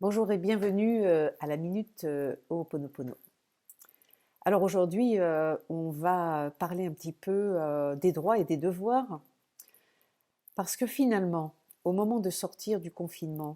Bonjour et bienvenue à la Minute Ho'oponopono. Alors aujourd'hui, on va parler un petit peu des droits et des devoirs, parce que finalement, au moment de sortir du confinement,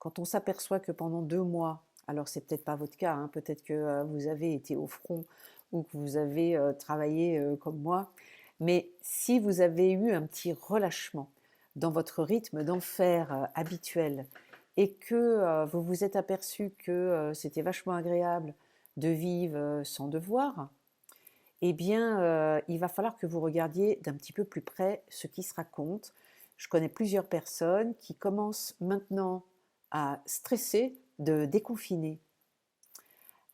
quand on s'aperçoit que pendant 2 mois, alors c'est peut-être pas votre cas, hein, peut-être que vous avez été au front ou que vous avez travaillé comme moi, mais si vous avez eu un petit relâchement dans votre rythme d'enfer habituel et que vous vous êtes aperçu que c'était vachement agréable de vivre sans devoir, eh bien, il va falloir que vous regardiez d'un petit peu plus près ce qui se raconte. Je connais plusieurs personnes qui commencent maintenant à stresser de déconfiner.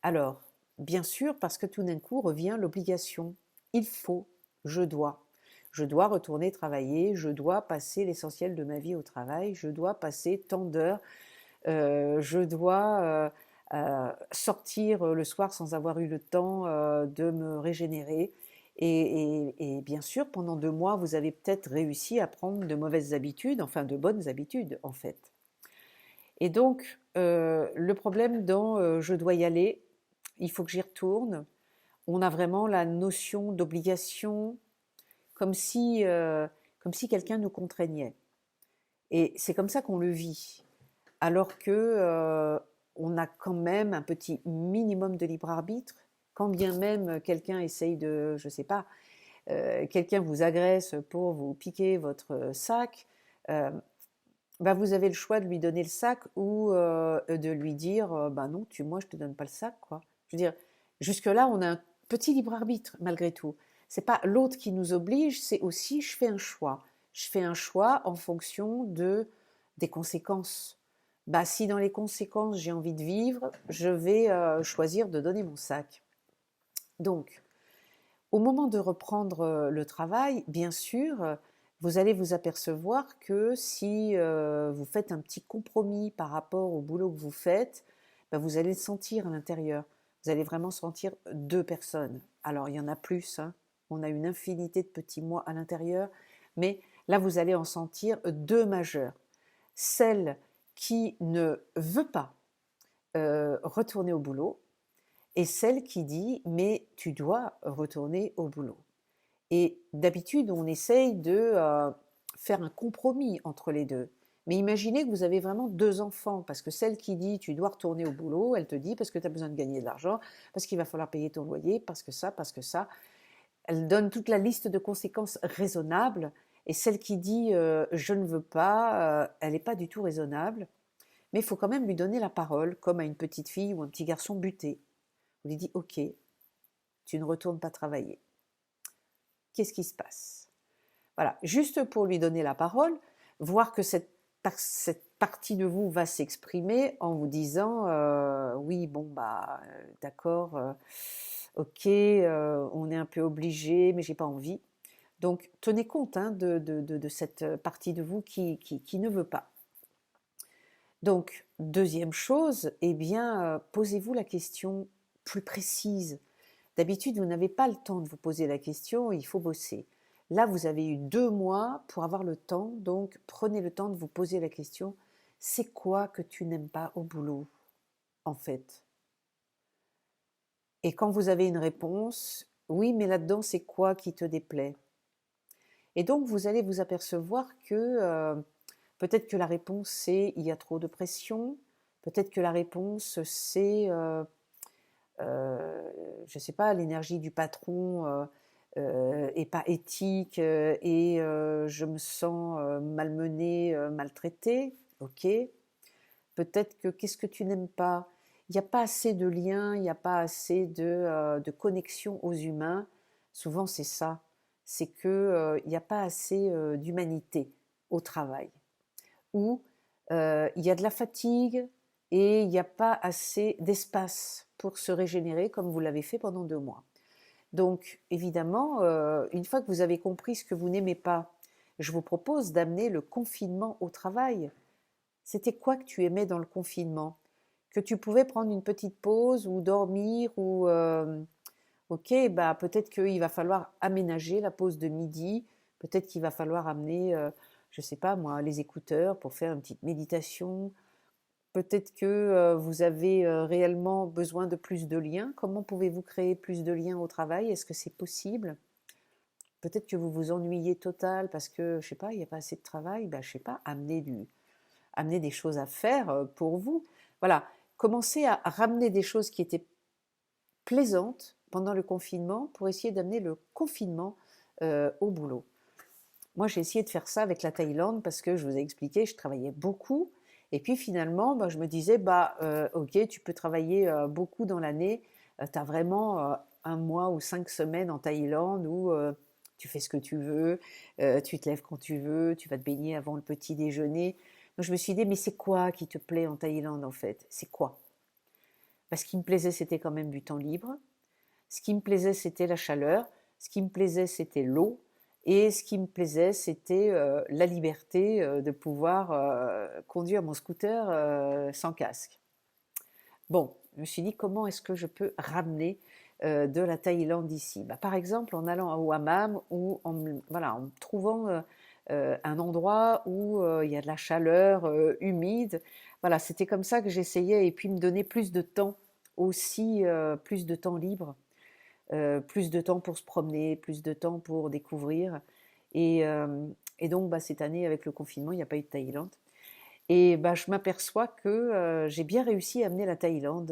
Alors, bien sûr, parce que tout d'un coup revient l'obligation. Il faut, je dois. Je dois retourner travailler, je dois passer l'essentiel de ma vie au travail, je dois passer tant d'heures, je dois sortir le soir sans avoir eu le temps de me régénérer. Et bien sûr, pendant 2 mois, vous avez peut-être réussi à prendre de mauvaises habitudes, enfin de bonnes habitudes en fait. Et donc, le problème dans je dois y aller, il faut que j'y retourne, on a vraiment la notion d'obligation comme si quelqu'un nous contraignait. Et c'est comme ça qu'on le vit. Alors que on a quand même un petit minimum de libre arbitre, quand bien même quelqu'un essaye de, je sais pas, quelqu'un vous agresse pour vous piquer votre sac, euh, bah vous avez le choix de lui donner le sac ou de lui dire, bah non, moi je te donne pas le sac, quoi. Je veux dire, jusque là on a un petit libre arbitre malgré tout. C'est pas l'autre qui nous oblige, c'est aussi je fais un choix. Je fais un choix en fonction des conséquences. Bah si dans les conséquences j'ai envie de vivre, je vais choisir de donner mon sac. Donc au moment de reprendre le travail, bien sûr, vous allez vous apercevoir que si vous faites un petit compromis par rapport au boulot que vous faites, ben, vous allez le sentir à l'intérieur. Vous allez vraiment sentir deux personnes. Alors, il y en a plus, hein. On a une infinité de petits moi à l'intérieur, mais là, vous allez en sentir deux majeures. Celle qui ne veut pas retourner au boulot, et celle qui dit mais tu dois retourner au boulot. Et d'habitude, on essaye de faire un compromis entre les deux. Mais imaginez que vous avez vraiment deux enfants, parce que celle qui dit tu dois retourner au boulot, elle te dit parce que tu as besoin de gagner de l'argent, parce qu'il va falloir payer ton loyer, parce que ça, parce que ça. Elle donne toute la liste de conséquences raisonnables. Et celle qui dit je ne veux pas, elle n'est pas du tout raisonnable. Mais il faut quand même lui donner la parole, comme à une petite fille ou un petit garçon buté. On lui dit ok, tu ne retournes pas travailler. Qu'est-ce qui se passe? Voilà, juste pour lui donner la parole, voir que cette partie de vous va s'exprimer en vous disant oui, bon, bah, d'accord, ok, on est un peu obligé, mais j'ai pas envie. Donc, tenez compte hein, de cette partie de vous qui ne veut pas. Donc, deuxième chose, eh bien, posez-vous la question plus précise. D'habitude, vous n'avez pas le temps de vous poser la question, il faut bosser. Là, vous avez eu 2 mois pour avoir le temps, donc prenez le temps de vous poser la question, c'est quoi que tu n'aimes pas au boulot, en fait? Et quand vous avez une réponse, oui, mais là-dedans, c'est quoi qui te déplaît? Et donc, vous allez vous apercevoir que peut-être que la réponse, c'est il y a trop de pression, peut-être que la réponse, c'est je ne sais pas, l'énergie du patron est pas éthique et je me sens malmenée, maltraitée. Ok. Peut-être que qu'est-ce que tu n'aimes pas? Il n'y a pas assez de liens, il n'y a pas assez de connexion aux humains. Souvent, c'est ça. C'est qu'il n'y a pas assez d'humanité au travail. Ou il y a de la fatigue et il n'y a pas assez d'espace pour se régénérer comme vous l'avez fait pendant 2 mois. Donc évidemment, une fois que vous avez compris ce que vous n'aimez pas, je vous propose d'amener le confinement au travail. C'était quoi que tu aimais dans le confinement? Que tu pouvais prendre une petite pause ou dormir ou ok, bah peut-être qu'il va falloir aménager la pause de midi, peut-être qu'il va falloir amener, je sais pas moi, les écouteurs pour faire une petite méditation, Peut-être que vous avez réellement besoin de plus de liens. Comment pouvez-vous créer plus de liens au travail? Est-ce que c'est possible? Peut-être que vous vous ennuyez total parce que, je sais pas, il n'y a pas assez de travail. Ben, je sais pas, amener des choses à faire pour vous. Voilà, commencez à ramener des choses qui étaient plaisantes pendant le confinement pour essayer d'amener le confinement au boulot. Moi, j'ai essayé de faire ça avec la Thaïlande parce que je vous ai expliqué, je travaillais beaucoup. Et puis finalement, bah, je me disais, ok, tu peux travailler beaucoup dans l'année. Tu as vraiment un mois ou 5 semaines en Thaïlande où tu fais ce que tu veux, tu te lèves quand tu veux, tu vas te baigner avant le petit déjeuner. Donc je me suis dit, mais c'est quoi qui te plaît en Thaïlande en fait? C'est quoi? Parce ce qui me plaisait, c'était quand même du temps libre. Ce qui me plaisait, c'était la chaleur. Ce qui me plaisait, c'était l'eau. Et ce qui me plaisait, c'était la liberté de pouvoir conduire mon scooter sans casque. Bon, je me suis dit, comment est-ce que je peux ramener de la Thaïlande ici? Bah, par exemple, en allant au hammam ou voilà, en trouvant un endroit où il y a de la chaleur humide. Voilà, c'était comme ça que j'essayais. Et puis me donner plus de temps aussi, plus de temps libre, plus de temps pour se promener, plus de temps pour découvrir. Et, euh, et donc, bah, cette année, avec le confinement, il n'y a pas eu de Thaïlande. Et bah, je m'aperçois que j'ai bien réussi à amener la Thaïlande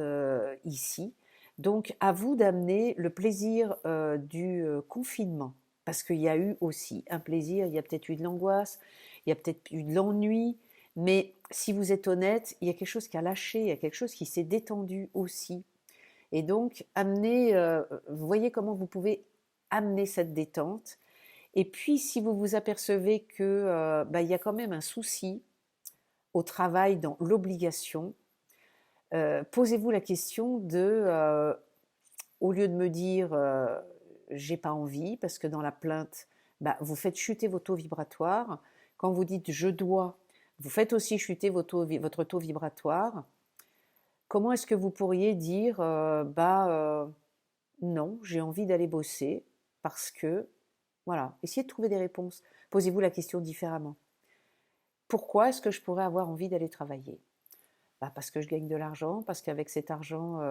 ici. Donc, à vous d'amener le plaisir du confinement. Parce qu'il y a eu aussi un plaisir, il y a peut-être eu de l'angoisse, il y a peut-être eu de l'ennui, mais si vous êtes honnête, il y a quelque chose qui a lâché, il y a quelque chose qui s'est détendu aussi. Et donc, amener, vous voyez comment vous pouvez amener cette détente. Et puis, si vous vous apercevez que bah, il y a quand même un souci au travail dans l'obligation, posez-vous la question de, au lieu de me dire j'ai pas envie, parce que dans la plainte, bah, vous faites chuter vos taux vibratoires. Quand vous dites je dois, vous faites aussi chuter votre taux vibratoire. Comment est-ce que vous pourriez dire non, j'ai envie d'aller bosser parce que, voilà, essayez de trouver des réponses. Posez-vous la question différemment. Pourquoi est-ce que je pourrais avoir envie d'aller travailler? Bah, parce que je gagne de l'argent, parce qu'avec cet argent,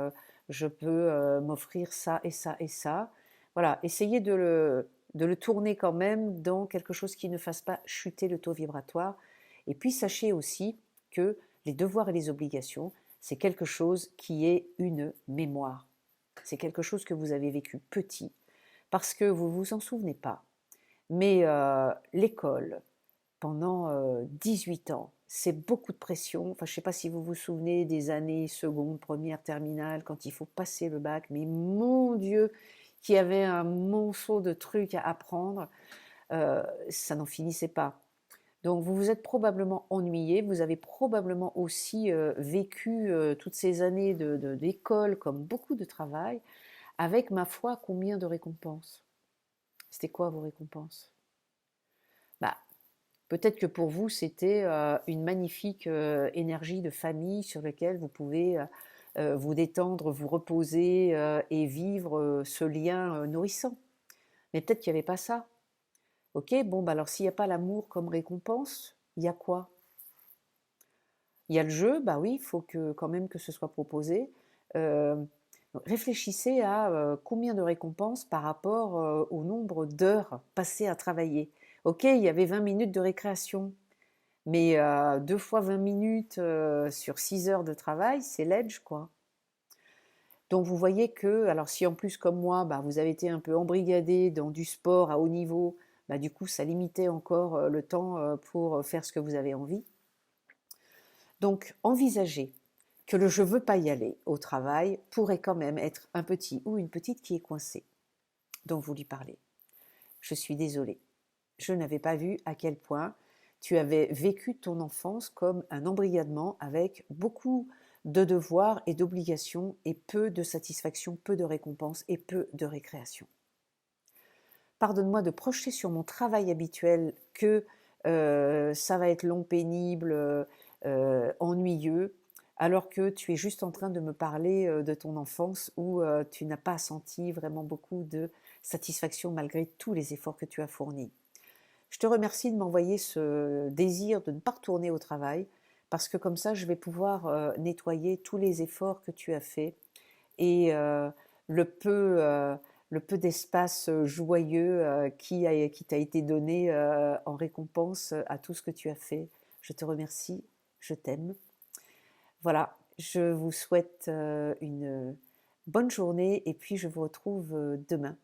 je peux m'offrir ça et ça et ça. Voilà, essayez de le tourner quand même dans quelque chose qui ne fasse pas chuter le taux vibratoire. Et puis sachez aussi que les devoirs et les obligations, c'est quelque chose qui est une mémoire. C'est quelque chose que vous avez vécu petit, parce que vous ne vous en souvenez pas. Mais l'école, pendant 18 ans, c'est beaucoup de pression. Enfin, je ne sais pas si vous vous souvenez des années seconde, première, terminale, quand il faut passer le bac. Mais mon Dieu, qu'il y avait un monceau de trucs à apprendre, ça n'en finissait pas. Donc vous vous êtes probablement ennuyé, vous avez probablement aussi vécu toutes ces années d'école comme beaucoup de travail, avec, ma foi, combien de récompenses? C'était quoi vos récompenses? Bah, peut-être que pour vous, c'était une magnifique énergie de famille sur laquelle vous pouvez vous détendre, vous reposer et vivre ce lien nourrissant. Mais peut-être qu'il n'y avait pas ça. Ok, bon, bah alors s'il n'y a pas l'amour comme récompense, il y a quoi? Il y a le jeu, bah oui, il faut que quand même que ce soit proposé. Euh, Réfléchissez à combien de récompenses par rapport au nombre d'heures passées à travailler. Ok, il y avait 20 minutes de récréation, mais 2 fois 20 minutes sur 6 heures de travail, c'est l'edge, quoi. Donc vous voyez que, alors si en plus comme moi, bah, vous avez été un peu embrigadé dans du sport à haut niveau, bah, du coup ça limitait encore le temps pour faire ce que vous avez envie. Donc envisagez que le je veux pas y aller au travail pourrait quand même être un petit ou une petite qui est coincée. Donc vous lui parlez. Je suis désolée. Je n'avais pas vu à quel point tu avais vécu ton enfance comme un embrigadement avec beaucoup de devoirs et d'obligations et peu de satisfaction, peu de récompenses et peu de récréation. Pardonne-moi de projeter sur mon travail habituel que ça va être long, pénible, ennuyeux, alors que tu es juste en train de me parler de ton enfance où tu n'as pas senti vraiment beaucoup de satisfaction malgré tous les efforts que tu as fournis. Je te remercie de m'envoyer ce désir de ne pas retourner au travail parce que comme ça, je vais pouvoir nettoyer tous les efforts que tu as faits et le peu, euh, le peu d'espace joyeux qui t'a été donné en récompense à tout ce que tu as fait. Je te remercie, je t'aime. Voilà, je vous souhaite une bonne journée et puis je vous retrouve demain.